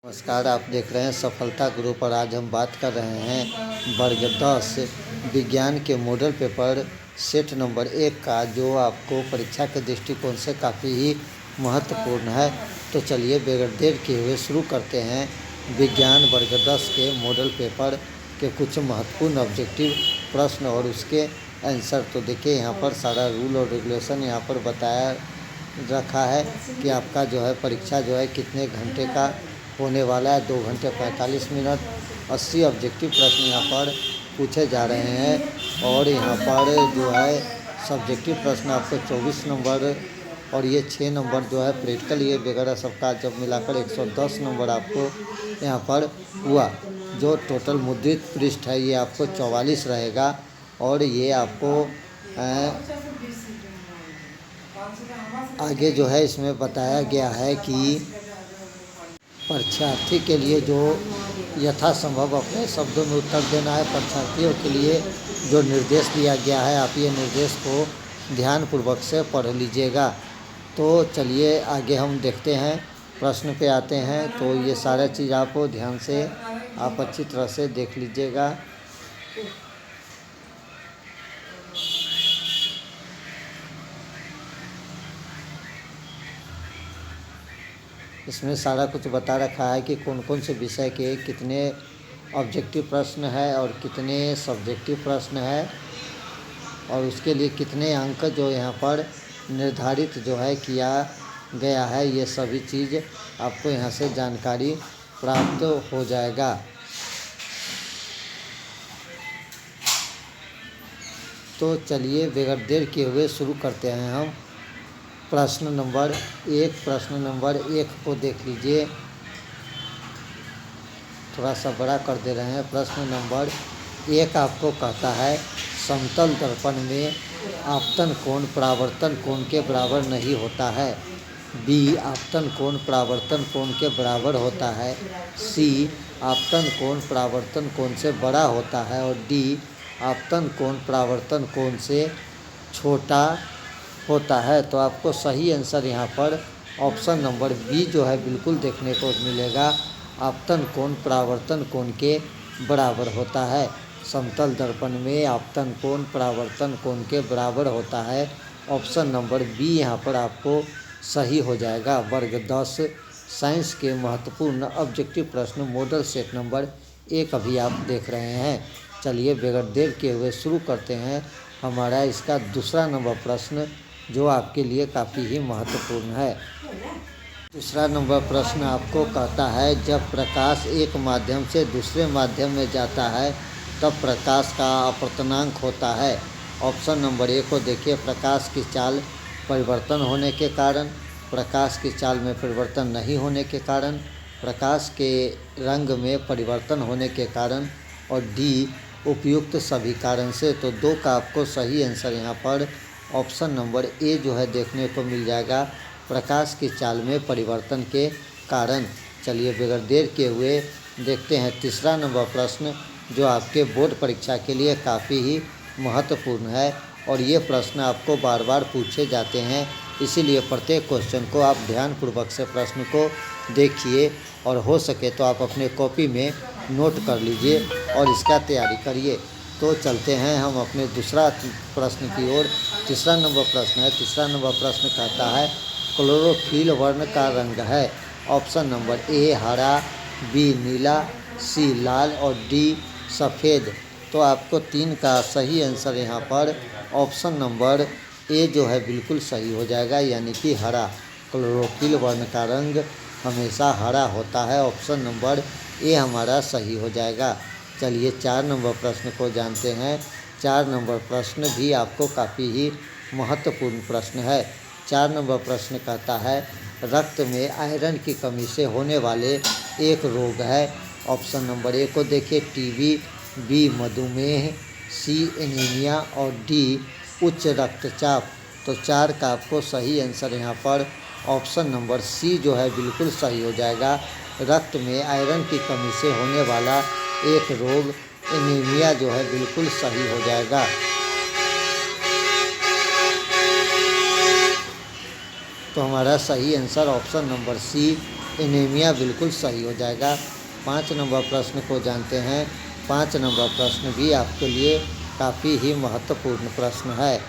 नमस्कार, आप देख रहे हैं सफलता ग्रुप और आज हम बात कर रहे हैं वर्ग 10 विज्ञान के मॉडल पेपर सेट नंबर 1 का, जो आपको परीक्षा के दृष्टिकोण से काफ़ी ही महत्वपूर्ण है। तो चलिए बगैर देर किए हुए शुरू करते हैं विज्ञान वर्ग 10 के मॉडल पेपर के कुछ महत्वपूर्ण ऑब्जेक्टिव प्रश्न और उसके आंसर। तो देखिए यहाँ पर सारा रूल और रेगुलेशन यहाँ पर बताया रखा है कि आपका जो है परीक्षा जो है कितने घंटे का होने वाला है। 2 घंटे 45 मिनट 80 ऑब्जेक्टिव प्रश्न यहाँ पर पूछे जा रहे हैं और यहाँ पर जो है सब्जेक्टिव प्रश्न आपको 24 नंबर और ये 6 नंबर जो है प्रैक्टिकल ये वगैरह सबका जब मिलाकर 110 नंबर आपको यहाँ पर हुआ। जो टोटल मुद्रित पृष्ठ है ये आपको 44 रहेगा और ये आपको आगे जो है इसमें बताया गया है कि परीक्षार्थी के लिए जो यथासंभव अपने शब्दों में उत्तर देना है। परीक्षार्थियों के लिए जो निर्देश दिया गया है आप ये निर्देश को ध्यानपूर्वक से पढ़ लीजिएगा। तो चलिए आगे हम देखते हैं, प्रश्न पे आते हैं। तो ये सारा चीज़ आपको ध्यान से आप अच्छी तरह से देख लीजिएगा। इसमें सारा कुछ बता रखा है कि कौन कौन से विषय के कितने ऑब्जेक्टिव प्रश्न है और कितने सब्जेक्टिव प्रश्न है और उसके लिए कितने अंक जो यहाँ पर निर्धारित जो है किया गया है। ये सभी चीज़ आपको यहाँ से जानकारी प्राप्त हो जाएगा। तो चलिए बगैर देर किए हुए शुरू करते हैं हम प्रश्न नंबर 1। प्रश्न नंबर 1 को देख लीजिए, थोड़ा सा बड़ा कर दे रहे हैं। प्रश्न नंबर 1 आपको कहता है समतल दर्पण में आपतन कोण परावर्तन कोण के बराबर नहीं होता है। बी आपतन कोण परावर्तन कोण के बराबर होता है। सी आपतन कोण परावर्तन कोण से बड़ा होता है और डी आपतन कोण परावर्तन कोण से छोटा होता है। तो आपको सही आंसर यहाँ पर ऑप्शन नंबर बी जो है बिल्कुल देखने को मिलेगा। आपतन कोण परावर्तन कोण के बराबर होता है। समतल दर्पण में आपतन कोण परावर्तन कोण के बराबर होता है। ऑप्शन नंबर बी यहाँ पर आपको सही हो जाएगा। वर्ग 10 साइंस के महत्वपूर्ण ऑब्जेक्टिव प्रश्न मॉडल सेट नंबर 1 अभी आप देख रहे हैं। चलिए बगैर देर किए हुए शुरू करते हैं हमारा इसका दूसरा नंबर प्रश्न, जो आपके लिए काफ़ी ही महत्वपूर्ण है। दूसरा नंबर प्रश्न आपको कहता है जब प्रकाश एक माध्यम से दूसरे माध्यम में जाता है तब प्रकाश का अपवर्तनांक होता है। ऑप्शन नंबर 1 को देखिए, प्रकाश की चाल परिवर्तन होने के कारण, प्रकाश की चाल में परिवर्तन नहीं होने के कारण, प्रकाश के रंग में परिवर्तन होने के कारण और डी उपयुक्त सभी कारण से। तो 2 का आपको सही आंसर यहाँ पर ऑप्शन नंबर ए जो है देखने को मिल जाएगा, प्रकाश की चाल में परिवर्तन के कारण। चलिए बगैर देर किए हुए देखते हैं तीसरा नंबर प्रश्न, जो आपके बोर्ड परीक्षा के लिए काफ़ी ही महत्वपूर्ण है और ये प्रश्न आपको बार बार पूछे जाते हैं। इसीलिए प्रत्येक क्वेश्चन को आप ध्यानपूर्वक से प्रश्न को देखिए और हो सके तो आप अपने कॉपी में नोट कर लीजिए और इसका तैयारी करिए। तो चलते हैं हम अपने दूसरा प्रश्न की ओर। तीसरा नंबर प्रश्न है। तीसरा नंबर प्रश्न कहता है क्लोरोफिल वर्ण का रंग है। ऑप्शन नंबर ए हरा, बी नीला, सी लाल और डी सफ़ेद। तो आपको 3 का सही आंसर यहाँ पर ऑप्शन नंबर ए जो है बिल्कुल सही हो जाएगा, यानी कि हरा। क्लोरोफिल वर्ण का रंग हमेशा हरा होता है। ऑप्शन नंबर ए हमारा सही हो जाएगा। चलिए 4 नंबर प्रश्न को जानते हैं। 4 नंबर प्रश्न भी आपको काफ़ी ही महत्वपूर्ण प्रश्न है। 4 नंबर प्रश्न कहता है रक्त में आयरन की कमी से होने वाले एक रोग है। ऑप्शन नंबर 1 को देखिए, टीबी, बी मधुमेह, सी एनीमिया और डी उच्च रक्तचाप। तो 4 का आपको सही आंसर यहाँ पर ऑप्शन नंबर सी जो है बिल्कुल सही हो जाएगा। रक्त में आयरन की कमी से होने वाला एक रोग एनीमिया जो है बिल्कुल सही हो जाएगा। तो हमारा सही answer option number C anaemia बिल्कुल सही हो जाएगा। 5 नंबर प्रश्न को जानते हैं। 5 नंबर प्रश्न भी आपके लिए काफ़ी ही महत्वपूर्ण प्रश्न है।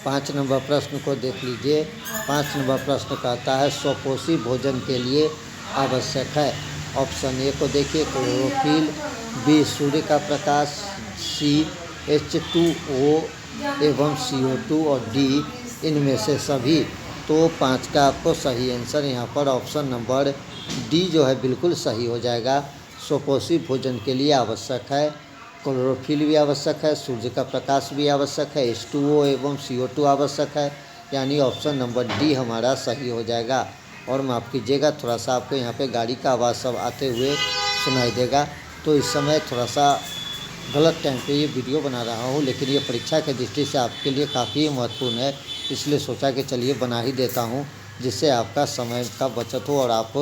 5 नंबर प्रश्न को देख लीजिए। 5 नंबर प्रश्न कहता है स्वपोषी भोजन के लिए आवश्यक है। ऑप्शन ए को देखिए, क्लोरोफिल, बी सूर्य का प्रकाश, सी H2O एवं CO2 और डी इनमें से सभी। तो 5 का आपको सही आंसर यहाँ पर ऑप्शन नंबर डी जो है बिल्कुल सही हो जाएगा। स्वपोषी भोजन के लिए आवश्यक है, क्लोरोफिल भी आवश्यक है, सूर्य का प्रकाश भी आवश्यक है, H2O एवं CO2 आवश्यक है, यानी ऑप्शन नंबर डी हमारा सही हो जाएगा। और माफ़ कीजिएगा, थोड़ा सा आपको यहाँ पे गाड़ी का आवाज़ सब आते हुए सुनाई देगा, तो इस समय थोड़ा सा गलत टाइम पे ये वीडियो बना रहा हूँ, लेकिन ये परीक्षा की दृष्टि से आपके लिए काफ़ी महत्वपूर्ण है, इसलिए सोचा कि चलिए बना ही देता हूँ, जिससे आपका समय का बचत हो और आप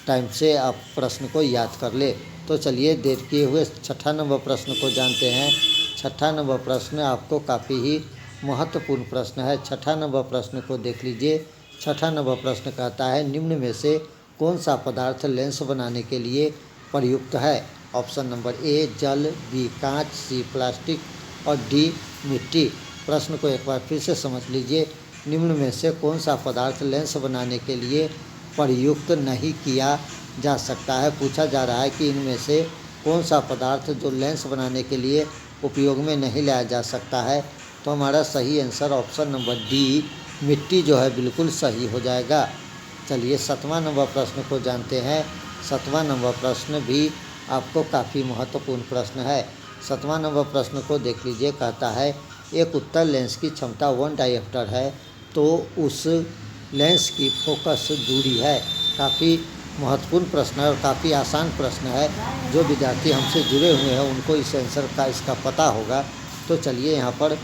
टाइम से आप प्रश्न को याद कर ले। तो चलिए देर किए हुए 6ठा नंबर प्रश्न को जानते हैं। 6ठा नंबर प्रश्न आपको काफ़ी ही महत्वपूर्ण प्रश्न है। 6ठा नंबर प्रश्न को देख लीजिए। 6ठा नंबर प्रश्न कहता है निम्न में से कौन सा पदार्थ लेंस बनाने के लिए प्रयुक्त है। ऑप्शन नंबर ए जल, बी कांच, सी प्लास्टिक और डी मिट्टी। प्रश्न को एक बार फिर से समझ लीजिए। निम्न में से कौन सा पदार्थ लेंस बनाने के लिए प्रयुक्त नहीं किया जा सकता है। पूछा जा रहा है कि इनमें से कौन सा पदार्थ जो लेंस बनाने के लिए उपयोग में नहीं लाया जा सकता है। तो हमारा सही आंसर ऑप्शन नंबर डी मिट्टी जो है बिल्कुल सही हो जाएगा। चलिए 7वां नंबर प्रश्न को जानते हैं। 7वां नंबर प्रश्न भी आपको काफ़ी महत्वपूर्ण प्रश्न है। 7वां नंबर प्रश्न को देख लीजिए। कहता है एक उत्तल लेंस की क्षमता 1 डायप्टर है, तो उस लेंस की फोकस दूरी है। काफ़ी महत्वपूर्ण प्रश्न है और काफ़ी आसान प्रश्न है। जो विद्यार्थी हमसे जुड़े हुए हैं उनको इस आंसर का इसका पता होगा। तो चलिए यहाँ पर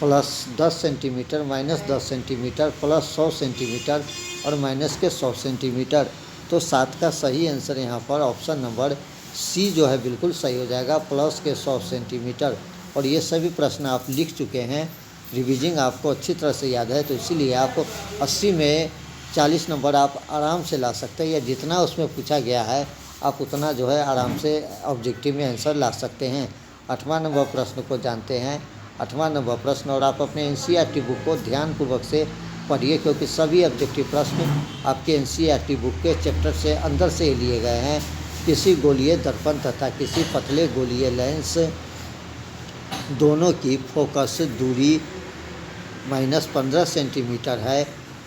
+10 सेंटीमीटर, -10 सेंटीमीटर, +100 सेंटीमीटर और माइनस के 100 सेंटीमीटर। तो 7 का सही आंसर यहाँ पर ऑप्शन नंबर सी जो है बिल्कुल सही हो जाएगा, प्लस के 100 सेंटीमीटर। और ये सभी प्रश्न आप लिख चुके हैं, रिवीजिंग आपको अच्छी तरह से याद है, तो इसीलिए आप 80 में 40 नंबर आप आराम से ला सकते हैं, या जितना उसमें पूछा गया है आप उतना जो है आराम से ऑब्जेक्टिव में आंसर ला सकते हैं। 8वां नंबर प्रश्न को जानते हैं। 8वां नंबर प्रश्न, और आप अपने NCERT बुक को ध्यानपूर्वक से पढ़िए, क्योंकि सभी ऑब्जेक्टिव प्रश्न आपके NCERT बुक के चैप्टर से अंदर से लिए गए हैं। किसी गोलीय दर्पण तथा किसी पतले गोलीय लेंस दोनों की फोकस दूरी -15 सेंटीमीटर है,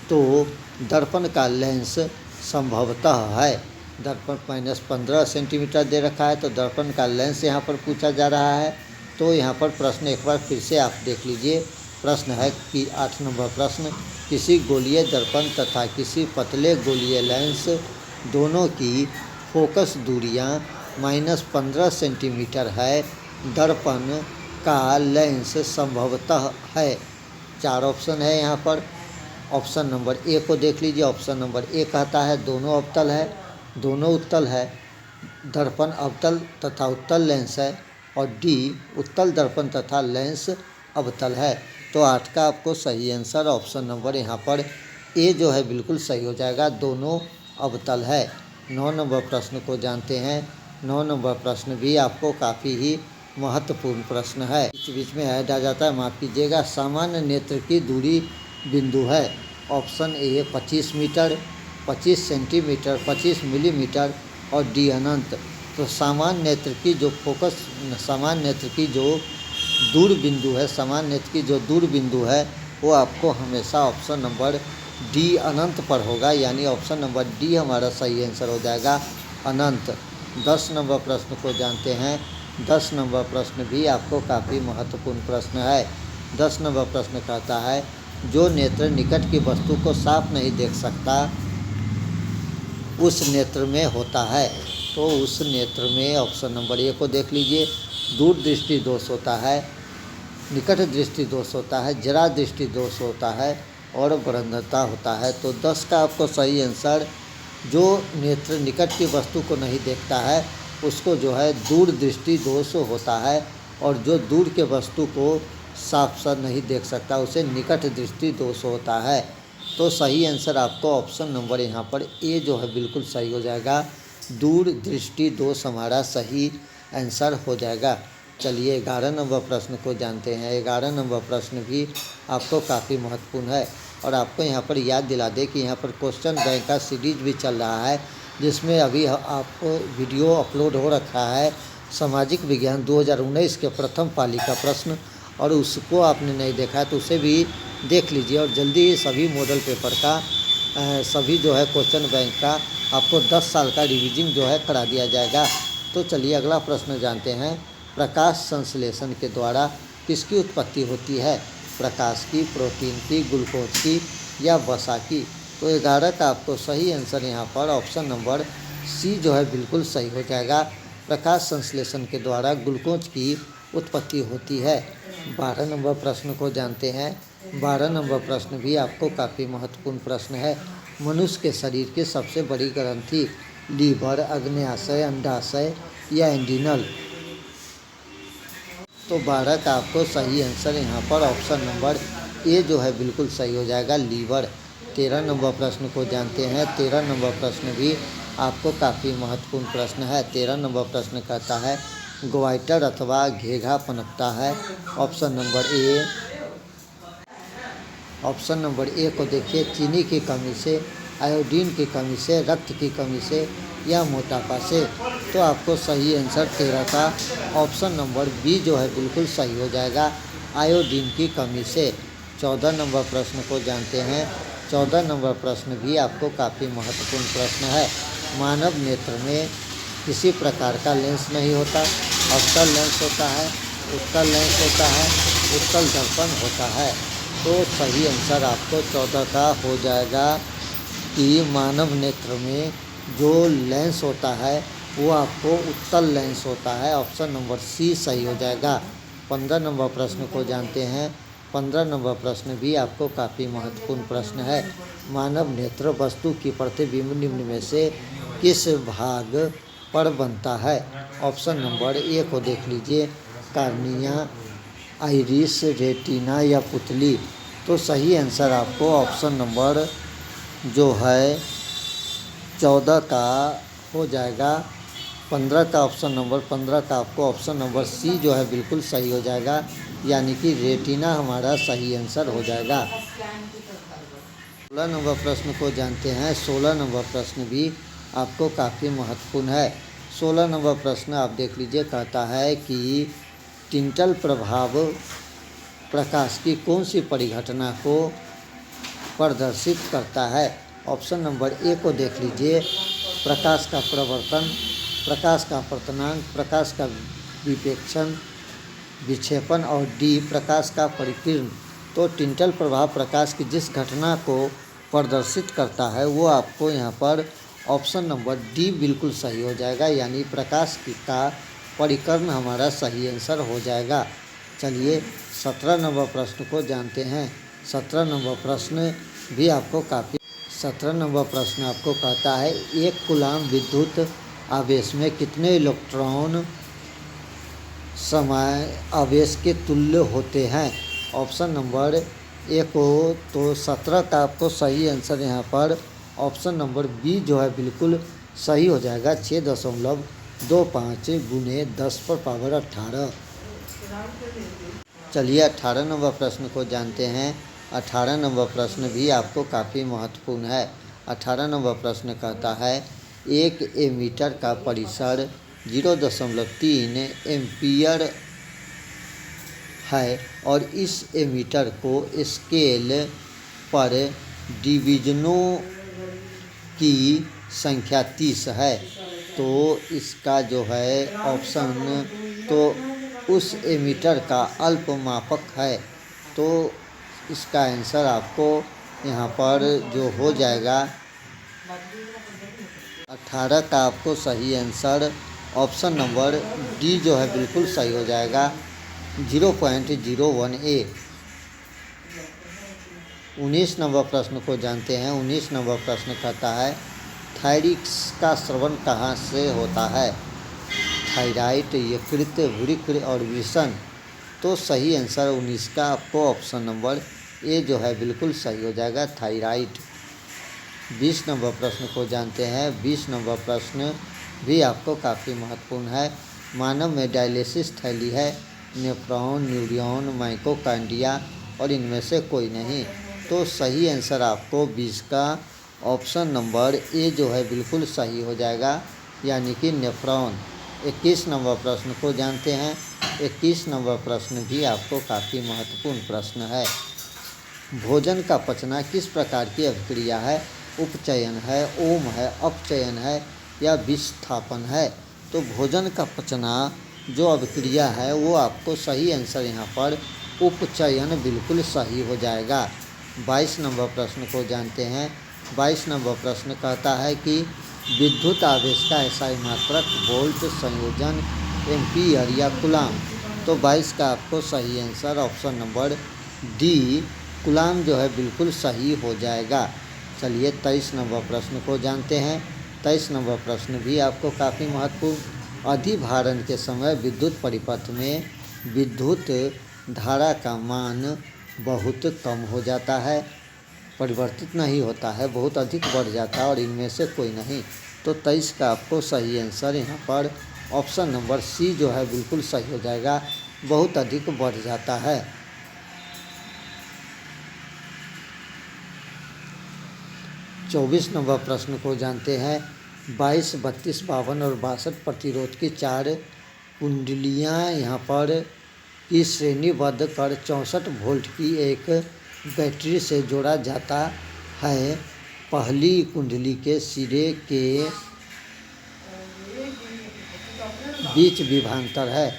तो दर्पण का लेंस संभवतः है। दर्पण -15 सेंटीमीटर दे रखा है, तो दर्पण का लेंस यहाँ पर पूछा जा रहा है। तो यहाँ पर प्रश्न एक बार फिर से आप देख लीजिए। प्रश्न है कि 8 नंबर प्रश्न, किसी गोलीय दर्पण तथा किसी पतले गोलीय लेंस दोनों की फोकस दूरियाँ -15 सेंटीमीटर है, दर्पण का लेंस संभवतः है। 4 ऑप्शन है यहाँ पर। ऑप्शन नंबर ए को देख लीजिए। ऑप्शन नंबर ए कहता है दोनों अवतल है, दोनों उत्तल है, दर्पण अवतल तथा उत्तल लेंस है, और डी उत्तल दर्पण तथा लेंस अवतल है। तो 8 का आपको सही आंसर ऑप्शन नंबर यहाँ पर ए जो है बिल्कुल सही हो जाएगा, दोनों अवतल है। 9 नंबर प्रश्न को जानते हैं। 9 नंबर प्रश्न भी आपको काफ़ी ही महत्वपूर्ण प्रश्न है। बीच बीच में ऐड आ जाता है, माफ़ कीजिएगा। सामान्य नेत्र की दूरी बिंदु है। Option A 25 metre, 25 centimetre, 25 millimetre और डी अनंत। तो सामान्य नेत्र की जो फोकस, सामान्य नेत्र की जो दूर बिंदु है, सामान्य नेत्र की जो दूर बिंदु है वो आपको हमेशा ऑप्शन नंबर डी अनंत पर होगा, यानी ऑप्शन नंबर डी हमारा सही आंसर हो जाएगा, अनंत। 10 नंबर प्रश्न को जानते हैं। 10 नंबर प्रश्न भी आपको काफ़ी महत्वपूर्ण प्रश्न है। 10 नंबर प्रश्न कहता है जो नेत्र निकट की वस्तु को साफ नहीं देख सकता उस नेत्र में होता है। तो उस नेत्र में ऑप्शन नंबर ए को देख लीजिए। दूर दृष्टि दोष होता है, निकट दृष्टि दोष होता है, जरा दृष्टि दोष होता है और बरंधता होता है। तो 10 का आपको सही आंसर, जो नेत्र निकट की वस्तु को नहीं देखता है उसको जो है दूर दृष्टि दोष होता है, और जो दूर के वस्तु को साफ साफ नहीं देख सकता उसे निकट दृष्टि दोष होता है। तो सही आंसर आपको ऑप्शन नंबर यहाँ पर ए जो है बिल्कुल सही हो जाएगा। दूर दृष्टि दोष हमारा सही आंसर हो जाएगा। चलिए 11 नंबर प्रश्न को जानते हैं। 11 नंबर प्रश्न भी आपको काफ़ी महत्वपूर्ण है और आपको यहाँ पर याद दिला दे कि यहाँ पर क्वेश्चन बैंक का सीरीज भी चल रहा है, जिसमें अभी आपको वीडियो अपलोड हो रखा है सामाजिक विज्ञान 2019 के प्रथम पाली का प्रश्न, और उसको आपने नहीं देखा है तो उसे भी देख लीजिए। और जल्दी सभी मॉडल पेपर का सभी जो है क्वेश्चन बैंक का आपको 10 साल का रिवीजन जो है करा दिया जाएगा। तो चलिए अगला प्रश्न जानते हैं। प्रकाश संश्लेषण के द्वारा किसकी उत्पत्ति होती है? प्रकाश की, प्रोटीन की, ग्लूकोज की या वसा की? तो 11 का आपको सही आंसर यहाँ पर ऑप्शन नंबर सी जो है बिल्कुल सही हो जाएगा। प्रकाश संश्लेषण के द्वारा ग्लूकोज की उत्पत्ति होती है। 12 नंबर प्रश्न को जानते हैं। 12 नंबर प्रश्न भी आपको काफ़ी महत्वपूर्ण प्रश्न है। मनुष्य के शरीर की सबसे बड़ी ग्रंथि लीवर, अग्न्याशय, अंडाशय या एंडिनल? तो 12 का आपको सही आंसर यहाँ पर ऑप्शन नंबर ए जो है बिल्कुल सही हो जाएगा, लीवर। 13 नंबर प्रश्न को जानते हैं। 13 नंबर प्रश्न भी आपको काफ़ी महत्वपूर्ण प्रश्न है। 13 नंबर प्रश्न कहता है ग्वाइटर अथवा घेघा पनपता है। ऑप्शन नंबर ए को देखिए, चीनी की कमी से, आयोडीन की कमी से, रक्त की कमी से या मोटापा से? तो आपको सही आंसर 13 का ऑप्शन नंबर बी जो है बिल्कुल सही हो जाएगा, आयोडीन की कमी से। 14 नंबर प्रश्न को जानते हैं। 14 नंबर प्रश्न भी आपको काफ़ी महत्वपूर्ण प्रश्न है। मानव नेत्र में किसी प्रकार का लेंस नहीं होता। अवतल लेंस होता है, उत्तल लेंस होता है, उत्तल दर्पण होता है। तो सही आंसर आपको 14 का हो जाएगा कि मानव नेत्र में जो लेंस होता है वो आपको उत्तल लेंस होता है। ऑप्शन नंबर सी सही हो जाएगा। 15 नंबर प्रश्न को जानते हैं। 15 नंबर प्रश्न भी आपको काफ़ी महत्वपूर्ण प्रश्न है। मानव नेत्र वस्तु की प्रतिबिंब निम्न में से किस भाग पर बनता है? ऑप्शन नंबर ए को देख लीजिए, कार्निया, आइरिस, रेटिना या पुतली? तो सही आंसर आपको ऑप्शन नंबर जो है 14 का हो जाएगा। 15 का ऑप्शन नंबर 15 का आपको ऑप्शन नंबर सी जो है बिल्कुल सही हो जाएगा, यानी कि रेटिना हमारा सही आंसर हो जाएगा। 16 नंबर प्रश्न को जानते हैं। 16 नंबर प्रश्न भी आपको काफ़ी महत्वपूर्ण है। 16 नंबर प्रश्न आप देख लीजिए, कहता है कि टिंटल प्रभाव प्रकाश की कौन सी परिघटना को प्रदर्शित करता है? ऑप्शन नंबर ए को देख लीजिए, प्रकाश का प्रवर्तन, प्रकाश का अपवर्तनांक, प्रकाश का विपेक्षण, विक्षेपण और डी प्रकाश का परिकीर्ण। तो टिंटल प्रभाव प्रकाश की जिस घटना को प्रदर्शित करता है वो आपको यहाँ पर ऑप्शन नंबर डी बिल्कुल सही हो जाएगा, यानी प्रकाश का परिकर्ण हमारा सही आंसर हो जाएगा। चलिए 17 नंबर प्रश्न को जानते हैं। 17 नंबर प्रश्न भी आपको काफ़ी 17 नंबर प्रश्न आपको कहता है एक कूलाम विद्युत आवेश में कितने इलेक्ट्रॉन समय आवेश के तुल्य होते हैं? ऑप्शन नंबर ए को तो 17 का आपको सही आंसर यहाँ पर ऑप्शन नंबर बी जो है बिल्कुल सही हो जाएगा, 6.25 गुने 10 पर पावर 18। चलिए 18 नंबर प्रश्न को जानते हैं। 18 नंबर प्रश्न भी आपको काफ़ी महत्वपूर्ण है। 18 नंबर प्रश्न कहता है एक एमीटर का परिसर 0.3 एम्पियर है और इस एमीटर को स्केल पर डिवीजनों की संख्या 30 है। तो इसका जो है ऑप्शन तो उस एमीटर का अल्पमापक है। तो इसका आंसर आपको यहाँ पर जो हो जाएगा 18 का आपको सही आंसर ऑप्शन नंबर डी जो है बिल्कुल सही हो जाएगा, 0.01 ए। 19 नंबर प्रश्न को जानते हैं। 19 नंबर प्रश्न कहता है थायरिक्स का स्रवण कहाँ से होता है? थायराइड, यकृत, वृक्क और वृषण? तो सही आंसर 19 का आपको ऑप्शन नंबर ए जो है बिल्कुल सही हो जाएगा, थायराइड। 20 नंबर प्रश्न को जानते हैं। 20 नंबर प्रश्न भी आपको काफ़ी महत्वपूर्ण है। मानव में डायलिसिस थैली है, नेफ्रॉन, न्यूरॉन, माइटोकॉन्ड्रिया और इनमें से कोई नहीं। तो सही आंसर आपको 20 का ऑप्शन नंबर ए जो है बिल्कुल सही हो जाएगा, यानी कि नेफ्रॉन। 21 नंबर प्रश्न को जानते हैं। 21 नंबर प्रश्न भी आपको काफ़ी महत्वपूर्ण प्रश्न है। भोजन का पचना किस प्रकार की अभिक्रिया है? उपचयन है, ओम है, अपचयन है या विस्थापन है? तो भोजन का पचना जो अभिक्रिया है वो आपको सही आंसर यहाँ पर उपचयन बिल्कुल सही हो जाएगा। 22 नंबर प्रश्न को जानते हैं। 22 नंबर प्रश्न कहता है कि विद्युत आवेश का एसआई मात्रक वोल्ट, संयोजन, एम्पीयर या कूलाम। तो 22 का आपको सही answer option number D coulomb जो है बिल्कुल सही हो जाएगा। चलिए 23 नंबर प्रश्न को जानते हैं। 23 नंबर प्रश्न भी आपको काफ़ी महत्वपूर्ण। अधिभारण के समय विद्युत परिपथ में विद्युत धारा का मान बहुत कम हो जाता है, परिवर्तित नहीं होता है, बहुत अधिक बढ़ जाता है और इनमें से कोई नहीं। तो 23 का आपको सही आंसर यहाँ पर ऑप्शन नंबर सी जो है बिल्कुल सही हो जाएगा, बहुत अधिक बढ़ जाता है। 24 नंबर प्रश्न को जानते हैं। 22, 32, 52 और 62 प्रतिरोध की 4 कुंडलियाँ यहाँ पर की श्रेणीबद्ध कर 64 वोल्ट की एक बैटरी से जोड़ा जाता है। पहली कुंडली के सिरे के बीच विभवांतर है।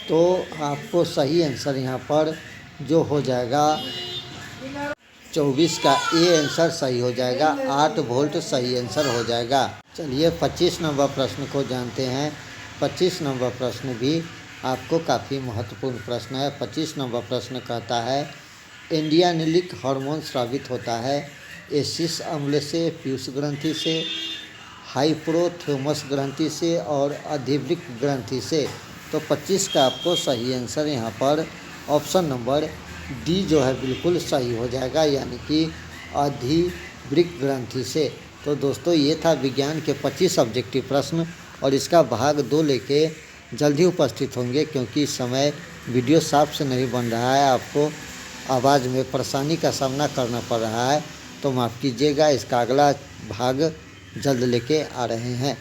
तो आपको सही आंसर यहाँ पर जो हो जाएगा 24 का ए आंसर सही हो जाएगा, 8 वोल्ट सही आंसर हो जाएगा। चलिए 25 नंबर प्रश्न को जानते हैं। 25 नंबर प्रश्न भी आपको काफ़ी महत्वपूर्ण प्रश्न है। 25 नंबर प्रश्न कहता है एंडियानिलिक हार्मोन स्रावित होता है एसिस अम्ल से, पीयूष ग्रंथि से, हाइपोथैलेमस ग्रंथि से और अधिवृक्क ग्रंथि से। तो 25 का आपको सही आंसर यहाँ पर ऑप्शन नंबर डी जो है बिल्कुल सही हो जाएगा, यानी कि अधिवृक्क ग्रंथि से। तो दोस्तों ये था विज्ञान के 25 ऑब्जेक्टिव प्रश्न और इसका भाग 2 लेके जल्द ही उपस्थित होंगे, क्योंकि इस समय वीडियो साफ से नहीं बन रहा है, आपको आवाज़ में परेशानी का सामना करना पड़ रहा है, तो माफ़ कीजिएगा। इसका अगला भाग जल्द लेके आ रहे हैं।